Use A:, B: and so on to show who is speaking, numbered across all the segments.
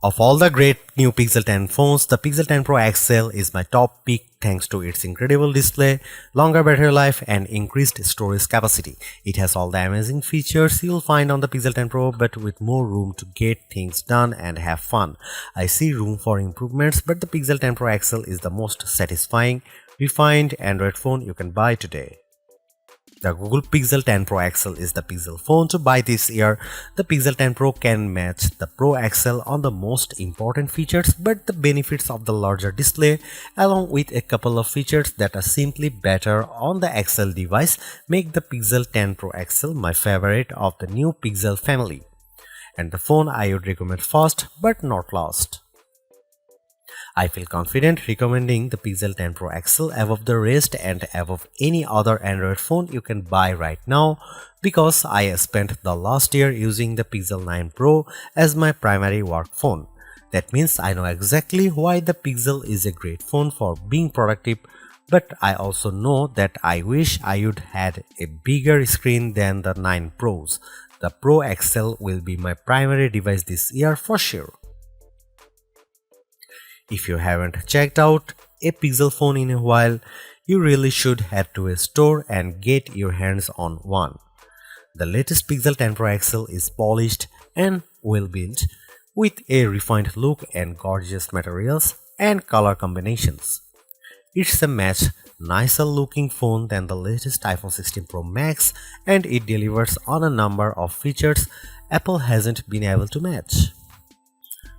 A: Of all the great new Pixel 10 phones, the Pixel 10 Pro XL is my top pick thanks to its incredible display, longer battery life and increased storage capacity. It has all the amazing features you'll find on the Pixel 10 Pro but with more room to get things done and have fun. I see room for improvements, but the Pixel 10 Pro XL is the most satisfying, refined Android phone you can buy today. The Google Pixel 10 Pro XL is the Pixel phone to buy this year. The Pixel 10 Pro can match the Pro XL on the most important features, but the benefits of the larger display, along with a couple of features that are simply better on the XL device, make the Pixel 10 Pro XL my favorite of the new Pixel family, and the phone I would recommend first but not last. I feel confident recommending the Pixel 10 Pro XL above the rest and above any other Android phone you can buy right now because I spent the last year using the Pixel 9 Pro as my primary work phone. That means I know exactly why the Pixel is a great phone for being productive, but I also know that I wish I would had a bigger screen than the 9 Pros. The Pro XL will be my primary device this year for sure. If you haven't checked out a Pixel phone in a while, you really should head to a store and get your hands on one. The latest Pixel 10 Pro XL is polished and well built with a refined look and gorgeous materials and color combinations. It's a much nicer looking phone than the latest iPhone 16 Pro Max, and it delivers on a number of features Apple hasn't been able to match.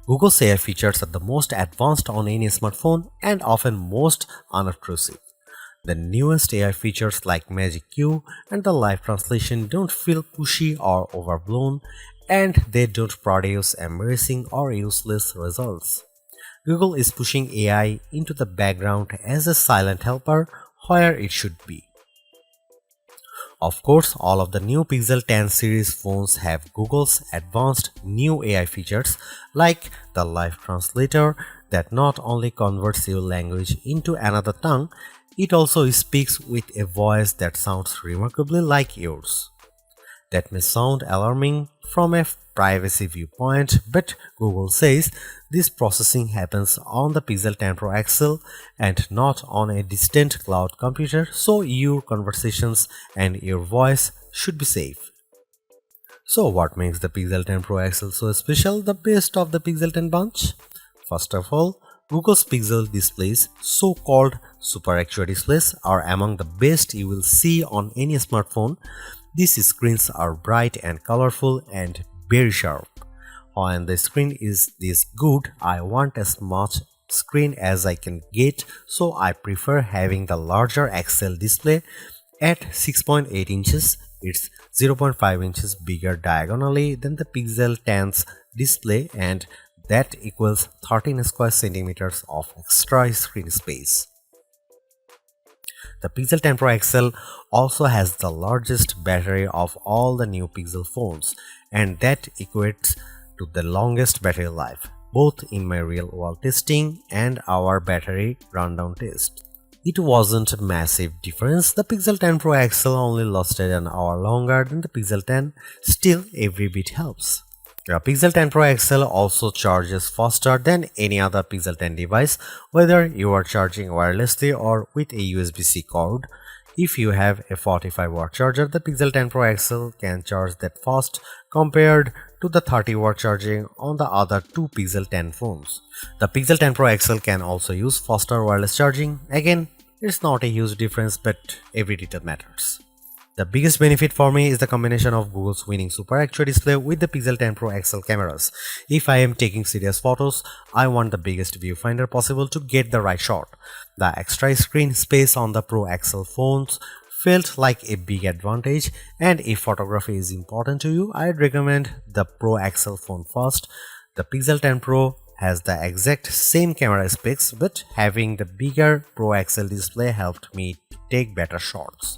A: Google's AI features are the most advanced on any smartphone and often most unobtrusive. The newest AI features like Magic Q and the live translation don't feel pushy or overblown, and they don't produce embarrassing or useless results. Google is pushing AI into the background as a silent helper where it should be. Of course, all of the new Pixel 10 series phones have Google's advanced new AI features like the live translator that not only converts your language into another tongue, it also speaks with a voice that sounds remarkably like yours. That may sound alarming from a privacy viewpoint, but Google says this processing happens on the Pixel 10 Pro XL and not on a distant cloud computer, so your conversations and your voice should be safe. So what makes the Pixel 10 Pro XL so special, the best of the Pixel 10 bunch? First of all, Google's Pixel displays, so-called Super Actua displays, are among the best you will see on any smartphone. These screens are bright and colorful and very sharp. When the screen is this good, I want as much screen as I can get, so I prefer having the larger XL display at 6.8 inches. It's 0.5 inches bigger diagonally than the Pixel 10's display, and that equals 13 square centimeters of extra screen space. The Pixel 10 Pro XL also has the largest battery of all the new Pixel phones, and that equates to the longest battery life, both in my real-world testing and our battery rundown test. It wasn't a massive difference. The Pixel 10 Pro XL only lasted an hour longer than the Pixel 10, still every bit helps. The Pixel 10 Pro XL also charges faster than any other Pixel 10 device, whether you are charging wirelessly or with a USB-C cord. If you have a 45-watt charger, the Pixel 10 Pro XL can charge that fast compared to the 30-watt charging on the other two Pixel 10 phones. The Pixel 10 Pro XL can also use faster wireless charging. Again, it's not a huge difference, but every detail matters. The biggest benefit for me is the combination of Google's winning Super Actua display with the Pixel 10 Pro XL cameras. If I am taking serious photos, I want the biggest viewfinder possible to get the right shot. The extra screen space on the Pro XL phones felt like a big advantage, and if photography is important to you, I'd recommend the Pro XL phone first. The Pixel 10 Pro has the exact same camera specs, but having the bigger Pro XL display helped me to take better shots.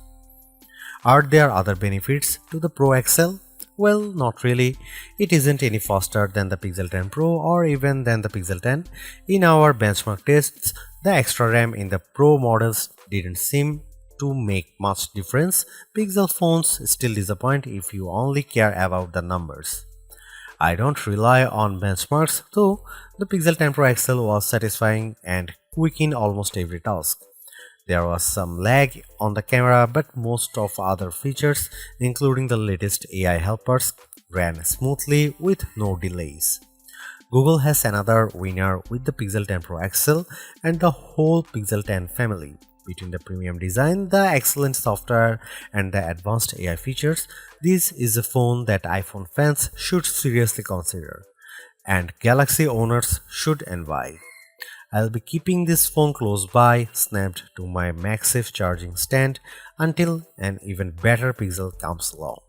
A: Are there other benefits to the Pro XL? Well, not really. It isn't any faster than the Pixel 10 Pro or even than the Pixel 10. In our benchmark tests, the extra RAM in the Pro models didn't seem to make much difference. Pixel phones still disappoint if you only care about the numbers. I don't rely on benchmarks, though the Pixel 10 Pro XL was satisfying and quick in almost every task. There was some lag on the camera, but most of other features, including the latest AI helpers, ran smoothly with no delays. Google has another winner with the Pixel 10 Pro XL and the whole Pixel 10 family. Between the premium design, the excellent software, and the advanced AI features, this is a phone that iPhone fans should seriously consider, and Galaxy owners should envy. I'll be keeping this phone close by, snapped to my MagSafe charging stand until an even better Pixel comes along.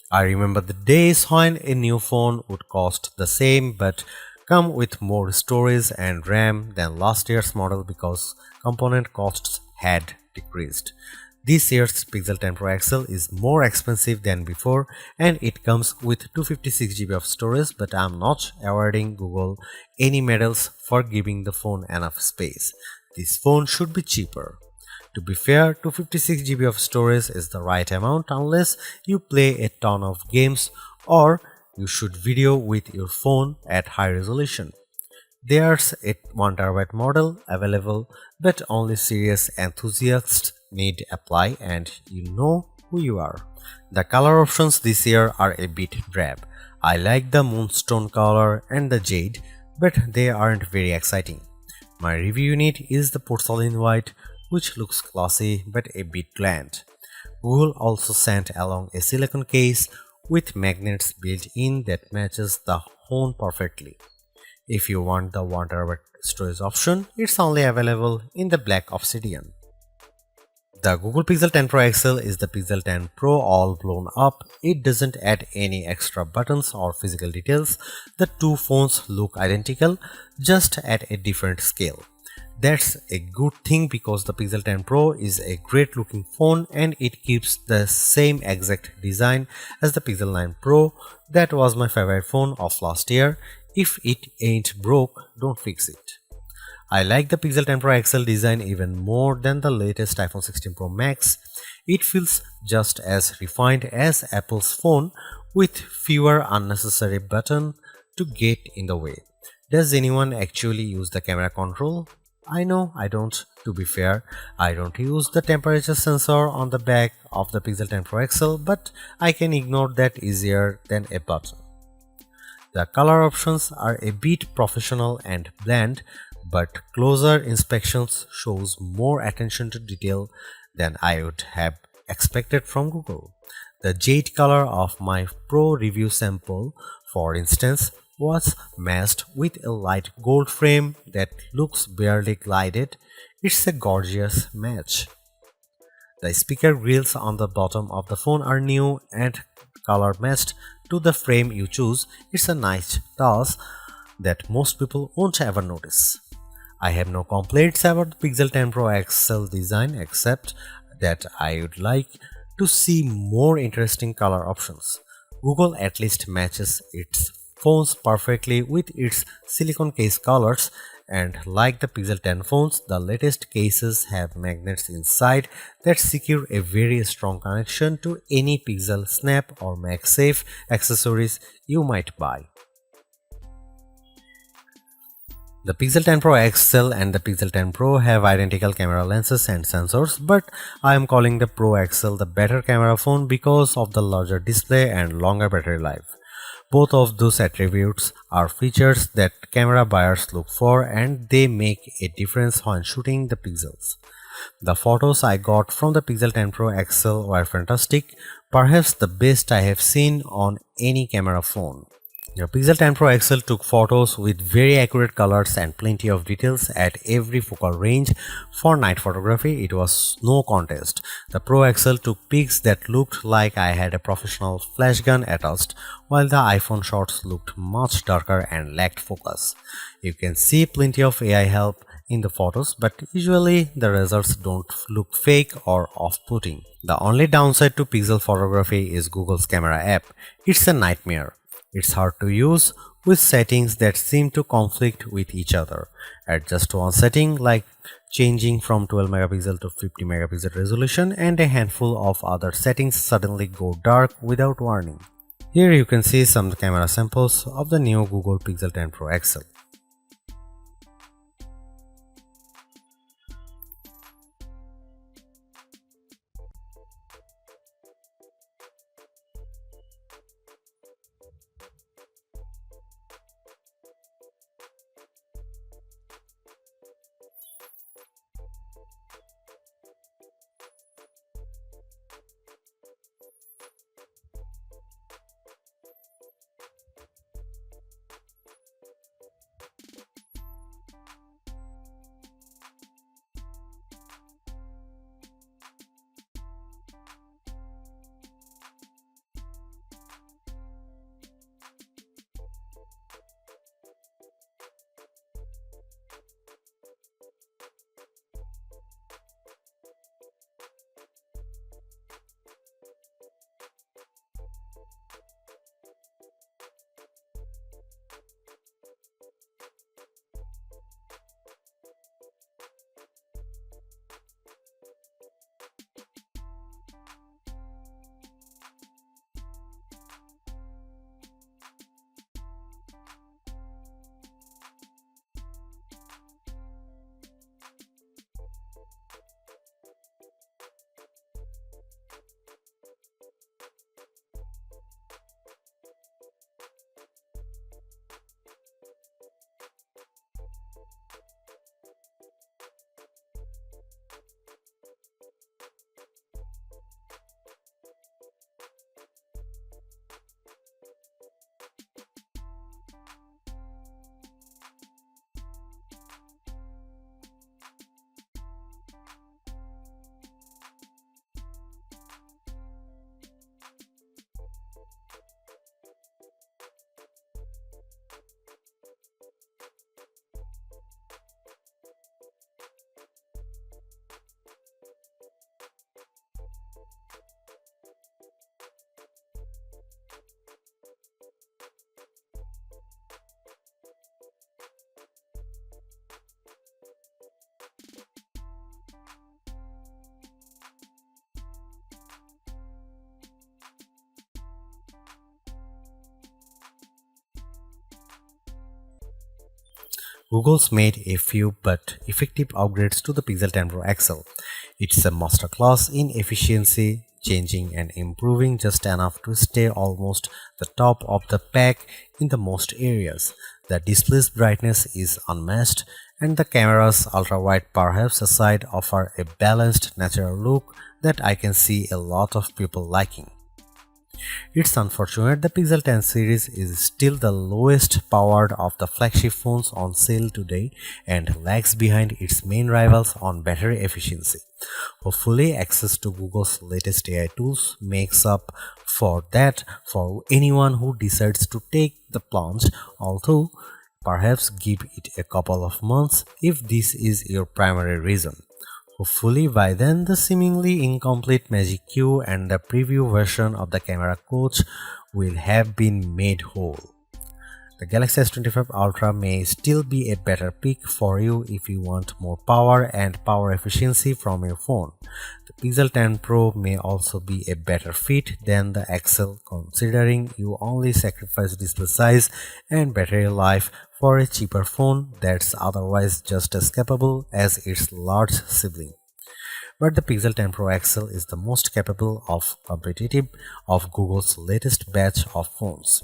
A: I remember the days when a new phone would cost the same but come with more storage and RAM than last year's model because component costs had decreased. This year's Pixel 10 Pro XL is more expensive than before and it comes with 256GB of storage, but I'm not awarding Google any medals for giving the phone enough space. This phone should be cheaper. To be fair, 256GB of storage is the right amount unless you play a ton of games or you shoot video with your phone at high resolution. There's a 1TB model available, but only serious enthusiasts need apply, and you know who you are. The color options this year are a bit drab. I like the moonstone color and the jade, but they aren't very exciting. My review unit is the porcelain white, which looks classy but a bit bland. Google also sent along a silicone case with magnets built in that matches the phone perfectly. If you want the 1TB storage option, it's only available in the black obsidian. The Google Pixel 10 Pro XL is the Pixel 10 Pro all blown up. It doesn't add any extra buttons or physical details. The two phones look identical, just at a different scale. That's a good thing because the Pixel 10 Pro is a great looking phone and it keeps the same exact design as the Pixel 9 Pro. That was my favorite phone of last year. If it ain't broke, don't fix it. I like the Pixel 10 Pro XL design even more than the latest iPhone 16 Pro Max. It feels just as refined as Apple's phone with fewer unnecessary buttons to get in the way. Does anyone actually use the camera control? I know I don't. To be fair, I don't use the temperature sensor on the back of the Pixel 10 Pro XL, but I can ignore that easier than a button. The color options are a bit professional and bland, but closer inspections shows more attention to detail than I would have expected from Google. The jade color of my Pro review sample, for instance, was matched with a light gold frame that looks barely glided. It's a gorgeous match. The speaker grills on the bottom of the phone are new and color matched to the frame you choose. It's a nice touch that most people won't ever notice. I have no complaints about the Pixel 10 Pro XL design except that I would like to see more interesting color options. Google at least matches its phones perfectly with its silicone case colors, and like the Pixel 10 phones, the latest cases have magnets inside that secure a very strong connection to any Pixel Snap or MagSafe accessories you might buy. The Pixel 10 Pro XL and the Pixel 10 Pro have identical camera lenses and sensors, but I am calling the Pro XL the better camera phone because of the larger display and longer battery life. Both of those attributes are features that camera buyers look for, and they make a difference when shooting the pixels. The photos I got from the Pixel 10 Pro XL were fantastic, perhaps the best I have seen on any camera phone. The Pixel 10 Pro XL took photos with very accurate colors and plenty of details at every focal range. For night photography, it was no contest. The Pro XL took pics that looked like I had a professional flash gun attached, while the iPhone shots looked much darker and lacked focus. You can see plenty of AI help in the photos, but usually the results don't look fake or off-putting. The only downside to Pixel photography is Google's camera app. It's a nightmare. It's hard to use with settings that seem to conflict with each other. Adjust one setting like changing from 12 megapixel to 50 megapixel resolution and a handful of other settings suddenly go dark without warning. Here you can see some camera samples of the new Google Pixel 10 Pro XL. Google's made a few but effective upgrades to the Pixel 10 Pro XL. It's a masterclass in efficiency, changing and improving just enough to stay almost the top of the pack in the most areas. The display's brightness is unmatched, and the camera's ultra-wide perhaps aside offer a balanced natural look that I can see a lot of people liking. It's unfortunate the Pixel 10 series is still the lowest powered of the flagship phones on sale today and lags behind its main rivals on battery efficiency. Hopefully, access to Google's latest AI tools makes up for that for anyone who decides to take the plunge, although perhaps give it a couple of months if this is your primary reason. Hopefully by then the seemingly incomplete Magic Q and the preview version of the camera coach will have been made whole. The Galaxy S25 Ultra may still be a better pick for you if you want more power and power efficiency from your phone. The Pixel 10 Pro may also be a better fit than the XL considering you only sacrifice display size and battery life for a cheaper phone that's otherwise just as capable as its large sibling. But the Pixel 10 Pro XL is the most capable of competitive of Google's latest batch of phones.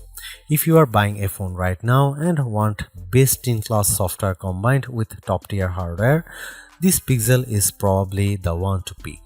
A: If you are buying a phone right now and want best-in-class software combined with top-tier hardware, this Pixel is probably the one to pick.